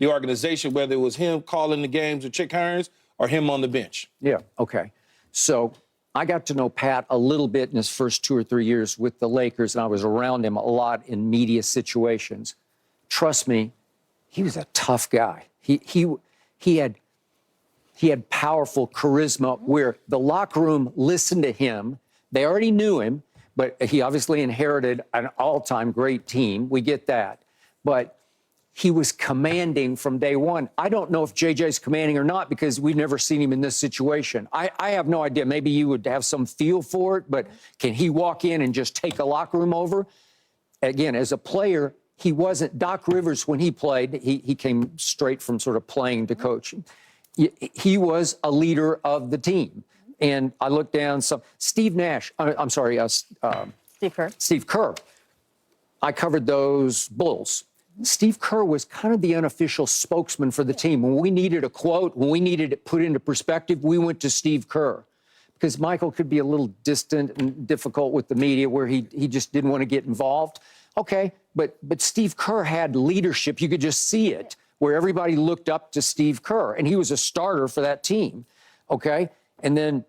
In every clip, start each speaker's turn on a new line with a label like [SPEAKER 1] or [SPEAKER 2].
[SPEAKER 1] the organization, whether it was him calling the games with Chick Hearns or him on the bench.
[SPEAKER 2] Yeah, okay. So I got to know Pat a little bit in his first 2 or 3 years with the Lakers, and I was around him a lot in media situations. Trust me, he was a tough guy. He had powerful charisma where the locker room listened to him. They already knew him, but he obviously inherited an all-time great team. We get that. But he was commanding from day one. I don't know if JJ's commanding or not because we've never seen him in this situation. I have no idea. Maybe you would have some feel for it, but can he walk in and just take a locker room over? Again, as a player, he wasn't. Doc Rivers, when he played, he came straight from sort of playing to coaching. He was a leader of the team. And I looked down, Steve Nash, I'm sorry,
[SPEAKER 3] Steve Kerr.
[SPEAKER 2] Steve Kerr. I covered those Bulls. Steve Kerr was kind of the unofficial spokesman for the team. When we needed a quote, when we needed it put into perspective, we went to Steve Kerr. Because Michael could be a little distant and difficult with the media where he just didn't want to get involved. Okay, but Steve Kerr had leadership. You could just see it, where everybody looked up to Steve Kerr, and he was a starter for that team, okay? And then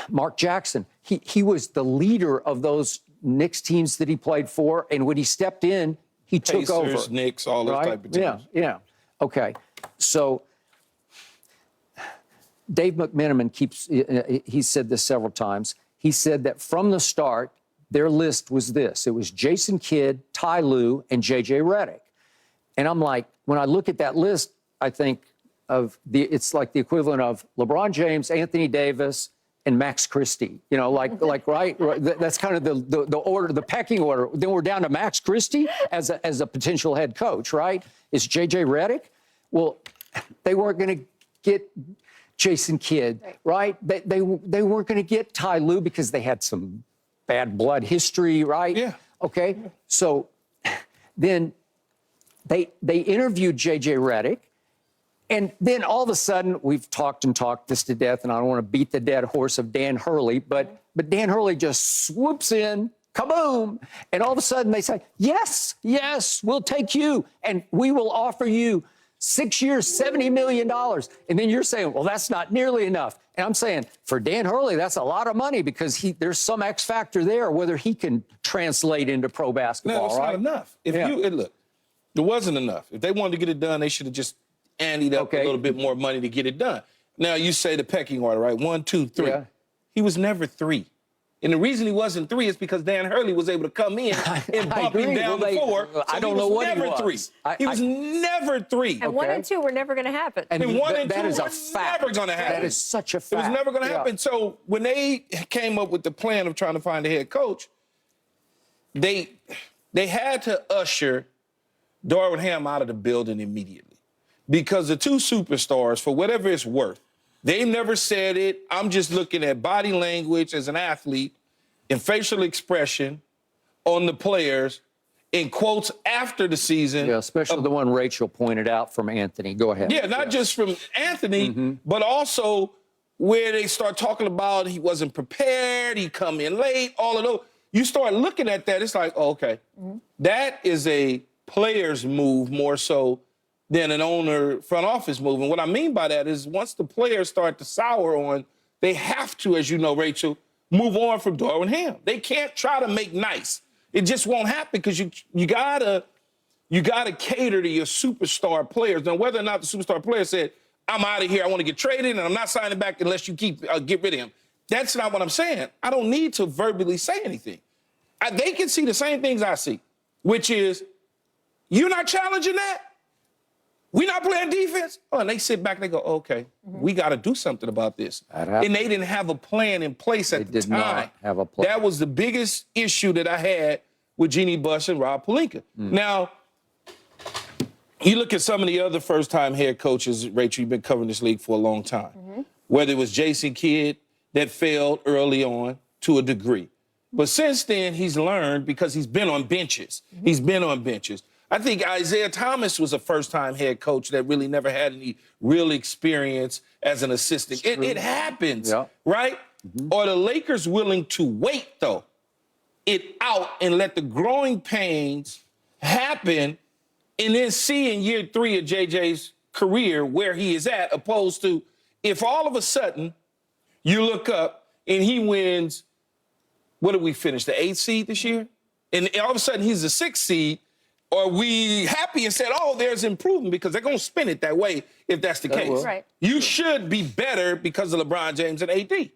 [SPEAKER 2] Mark Jackson, he was the leader of those Knicks teams that he played for, and when he stepped in, he took over.
[SPEAKER 1] Pacers, Knicks, all those type of teams.
[SPEAKER 2] Yeah. Okay. So Dave McMenamin he said this several times. He said that from the start, their list was this. It was Jason Kidd, Ty Lue, and JJ Redick. And I'm like, when I look at that list, I think it's like the equivalent of LeBron James, Anthony Davis, and Max Christie, right? That's kind of the order, the pecking order. Then we're down to Max Christie as a potential head coach, right? Is JJ Redick? Well, they weren't going to get Jason Kidd, right? They weren't going to get Ty Lue because they had some bad blood history, right?
[SPEAKER 1] Yeah.
[SPEAKER 2] Okay. So then they interviewed JJ Redick. And then all of a sudden, we've talked this to death, and I don't want to beat the dead horse of Dan Hurley, but Dan Hurley just swoops in, kaboom, and all of a sudden they say, yes, we'll take you, and we will offer you 6 years, $70 million. And then you're saying, well, that's not nearly enough. And I'm saying, for Dan Hurley, that's a lot of money because there's some X factor there, whether he can translate into pro basketball,
[SPEAKER 1] No, it's
[SPEAKER 2] right?
[SPEAKER 1] not enough. Look, there wasn't enough. If they wanted to get it done, they should have just anteed up a little bit more money to get it done. Now, you say the pecking order, right? 1, 2, 3.
[SPEAKER 2] Yeah.
[SPEAKER 1] He was never 3. And the reason he wasn't 3 is because Dan Hurley was able to come in and bump him down to 4. So
[SPEAKER 2] I don't know what he was.
[SPEAKER 1] 3. He was never 3.
[SPEAKER 3] And 1 and 2 were never going to happen.
[SPEAKER 1] And 1 and 2
[SPEAKER 2] that is a
[SPEAKER 1] were
[SPEAKER 2] fact.
[SPEAKER 1] never going to happen.
[SPEAKER 2] That is such a fact.
[SPEAKER 1] It was never going to happen. So when they came up with the plan of trying to find a head coach, they had to usher Darvin Ham out of the building immediately. Because the two superstars, for whatever it's worth, they never said it. I'm just looking at body language as an athlete and facial expression on the players in quotes after the season.
[SPEAKER 2] Yeah, especially the one Rachel pointed out from Anthony. Go ahead.
[SPEAKER 1] Yeah, not just from Anthony, but also where they start talking about he wasn't prepared, he come in late, all of those. You start looking at that, it's like, oh, okay, that is a player's move more so than an owner front office move. And what I mean by that is once the players start to sour on, they have to, as you know, Rachel, move on from Darvin Ham. They can't try to make nice. It just won't happen because you gotta cater to your superstar players. Now, whether or not the superstar player said, I'm out of here, I want to get traded, and I'm not signing back unless you get rid of him. That's not what I'm saying. I don't need to verbally say anything. They can see the same things I see, which is, you're not challenging that? We not playing defense? Oh, and they sit back and they go, okay, we got to do something about this. And they didn't have a plan in place at the time. They did not have a plan. That was the biggest issue that I had with Jeannie Buss and Rob Pelinka. Now, you look at some of the other first-time head coaches, Rachel, you've been covering this league for a long time. Whether it was Jason Kidd that failed early on to a degree. But since then, he's learned because he's been on benches. He's been on benches. I think Isaiah Thomas was a first-time head coach that really never had any real experience as an assistant. It happens, right? Are the Lakers willing to wait, though, it out and let the growing pains happen and then see in year 3 of JJ's career where he is at, opposed to if all of a sudden you look up and he wins, what did we finish, the 8th seed this year? And all of a sudden he's the 6th seed, or we happy and said, oh, there's improvement, because they're going to spin it that way if that's the case.
[SPEAKER 2] will.
[SPEAKER 3] Right.
[SPEAKER 1] You should be better because of LeBron James and AD.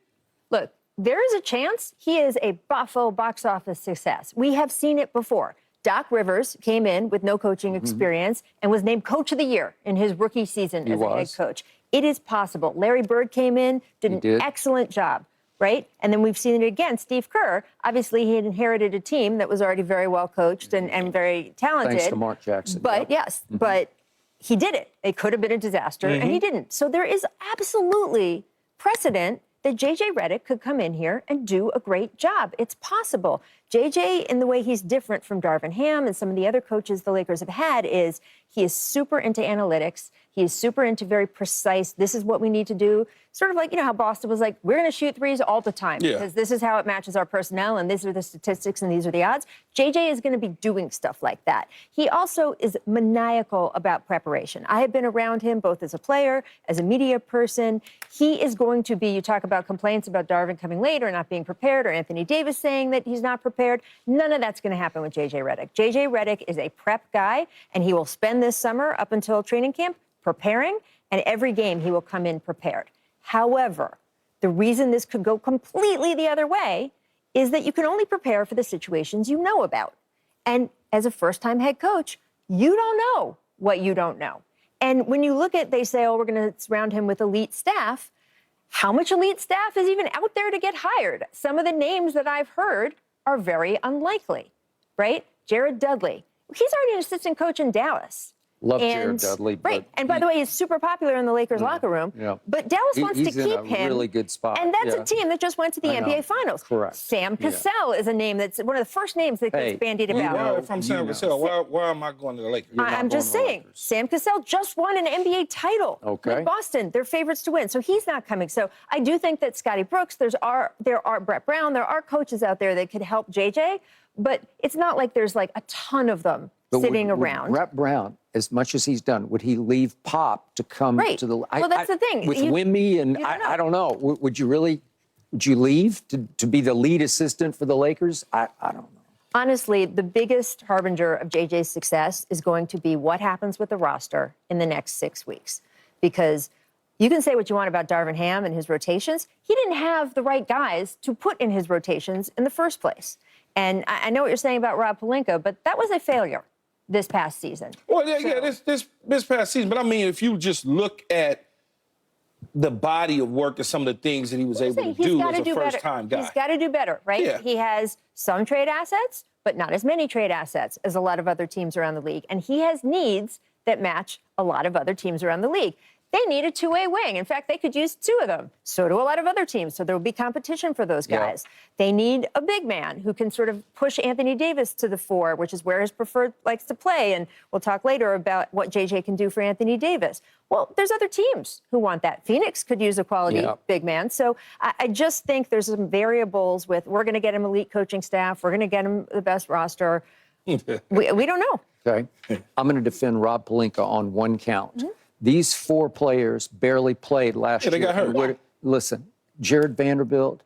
[SPEAKER 3] Look, there is a chance he is a buffo box office success. We have seen it before. Doc Rivers came in with no coaching experience and was named Coach of the Year in his rookie season as a head coach. It is possible. Larry Bird came in, did an excellent job, right? And then we've seen it again. Steve Kerr, obviously he had inherited a team that was already very well coached and very talented.
[SPEAKER 2] Thanks to Mark Jackson.
[SPEAKER 3] But yes, but he did it. It could have been a disaster, and he didn't. So there is absolutely precedent that JJ Redick could come in here and do a great job. It's possible. JJ, in the way he's different from Darvin Ham and some of the other coaches the Lakers have had, is he is super into analytics. He is super into very precise, this is what we need to do. Sort of like, you know, how Boston was like, we're going to shoot threes all the time because this is how it matches our personnel and these are the statistics and these are the odds. JJ is going to be doing stuff like that. He also is maniacal about preparation. I have been around him both as a player, as a media person. He is going to be, you talk about complaints about Darvin coming late or not being prepared, or Anthony Davis saying that he's not prepared. None of that's going to happen with JJ Redick. JJ Redick is a prep guy, and he will spend this summer up until training camp preparing, and every game he will come in prepared. However, the reason this could go completely the other way is that you can only prepare for the situations you know about. And as a first-time head coach, you don't know what you don't know. And when you look at, they say, oh, we're going to surround him with elite staff. How much elite staff is even out there to get hired? Some of the names that I've heard are very unlikely, right? Jared Dudley. He's already an assistant coach in Dallas.
[SPEAKER 2] Love Jared Dudley.
[SPEAKER 3] Right. And by the way, he's super popular in the Lakers locker room.
[SPEAKER 2] Yeah.
[SPEAKER 3] But Dallas wants to keep him.
[SPEAKER 2] He's in a really good spot.
[SPEAKER 3] And that's a team that just went to the NBA Finals.
[SPEAKER 2] Correct.
[SPEAKER 3] Sam Cassell is a name that's one of the first names that gets bandied about.
[SPEAKER 1] From Sam Cassell, why am I going to the Lakers?
[SPEAKER 3] I'm just saying, Sam Cassell just won an NBA title with Boston. They're favorites to win. So he's not coming. So I do think that Scotty Brooks, there are Brett Brown, there are coaches out there that could help JJ, but it's not like there's like a ton of them sitting around.
[SPEAKER 2] Brett Brown, as much as he's done, would he leave Pop to come to the?
[SPEAKER 3] Well, that's the thing.
[SPEAKER 2] With Wimby and I don't know. Would you really? Would you leave to be the lead assistant for the Lakers? I don't know.
[SPEAKER 3] Honestly, the biggest harbinger of JJ's success is going to be what happens with the roster in the next 6 weeks, because you can say what you want about Darvin Ham and his rotations. He didn't have the right guys to put in his rotations in the first place. And I know what you're saying about Rob Pelinka, but that was a failure this past season.
[SPEAKER 1] Well, this past season. But I mean, if you just look at the body of work and some of the things that he was able to do as a first-time guy.
[SPEAKER 3] He's got to do better, right?
[SPEAKER 1] Yeah.
[SPEAKER 3] He has some trade assets, but not as many trade assets as a lot of other teams around the league. And he has needs that match a lot of other teams around the league. They need a two-way wing. In fact, they could use 2 of them. So do a lot of other teams. So there will be competition for those guys. Yeah. They need a big man who can sort of push Anthony Davis to the 4, which is where his preferred likes to play. And we'll talk later about what JJ can do for Anthony Davis. Well, there's other teams who want that. Phoenix could use a quality big man. So I just think there's some variables with, we're going to get him elite coaching staff. We're going to get him the best roster. we don't know.
[SPEAKER 2] Okay. I'm going to defend Rob Pelinka on one count. Mm-hmm. These 4 players barely played last year.
[SPEAKER 1] They got hurt.
[SPEAKER 2] Listen, Jared Vanderbilt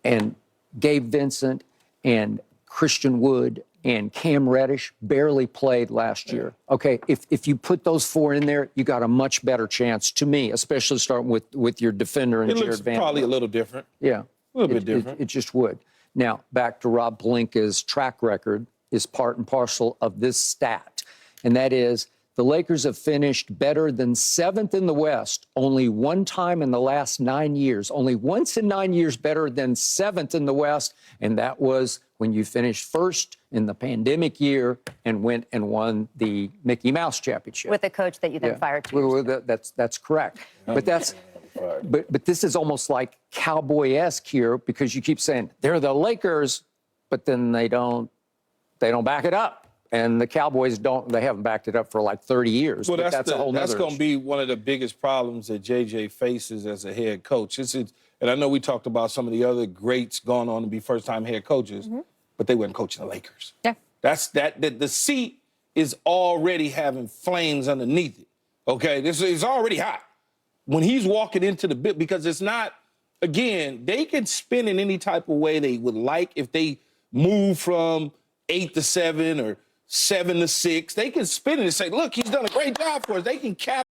[SPEAKER 2] and Gabe Vincent and Christian Wood and Cam Reddish barely played last year. Okay, if you put those 4 in there, you got a much better chance, to me, especially starting with your defender and Jared Vanderbilt.
[SPEAKER 1] Probably a little different.
[SPEAKER 2] Yeah.
[SPEAKER 1] A little bit different.
[SPEAKER 2] It just would. Now, back to Rob Pelinka's track record is part and parcel of this stat, and that is, the Lakers have finished better than 7th in the West only one time in the last 9 years. Only once in 9 years better than 7th in the West, and that was when you finished first in the pandemic year and went and won the Mickey Mouse Championship.
[SPEAKER 3] With a coach that you then fired 2 years ago.
[SPEAKER 2] That's correct. But but this is almost like cowboy-esque here, because you keep saying they're the Lakers, but then they don't back it up. And the Cowboys they haven't backed it up for like 30 years.
[SPEAKER 1] Well,
[SPEAKER 2] that's a whole nother
[SPEAKER 1] That's going to be one of the biggest problems that JJ faces as a head coach. And I know we talked about some of the other greats going on to be first-time head coaches, but they weren't coaching the Lakers.
[SPEAKER 3] Yeah.
[SPEAKER 1] The seat is already having flames underneath it. Okay, this is already hot when he's walking into the bit, because it's not. Again, they can spin in any type of way they would like. If they move from 8 to 7 or 7 to 6, they can spin it and say, "Look, he's done a great job for us." They can cap.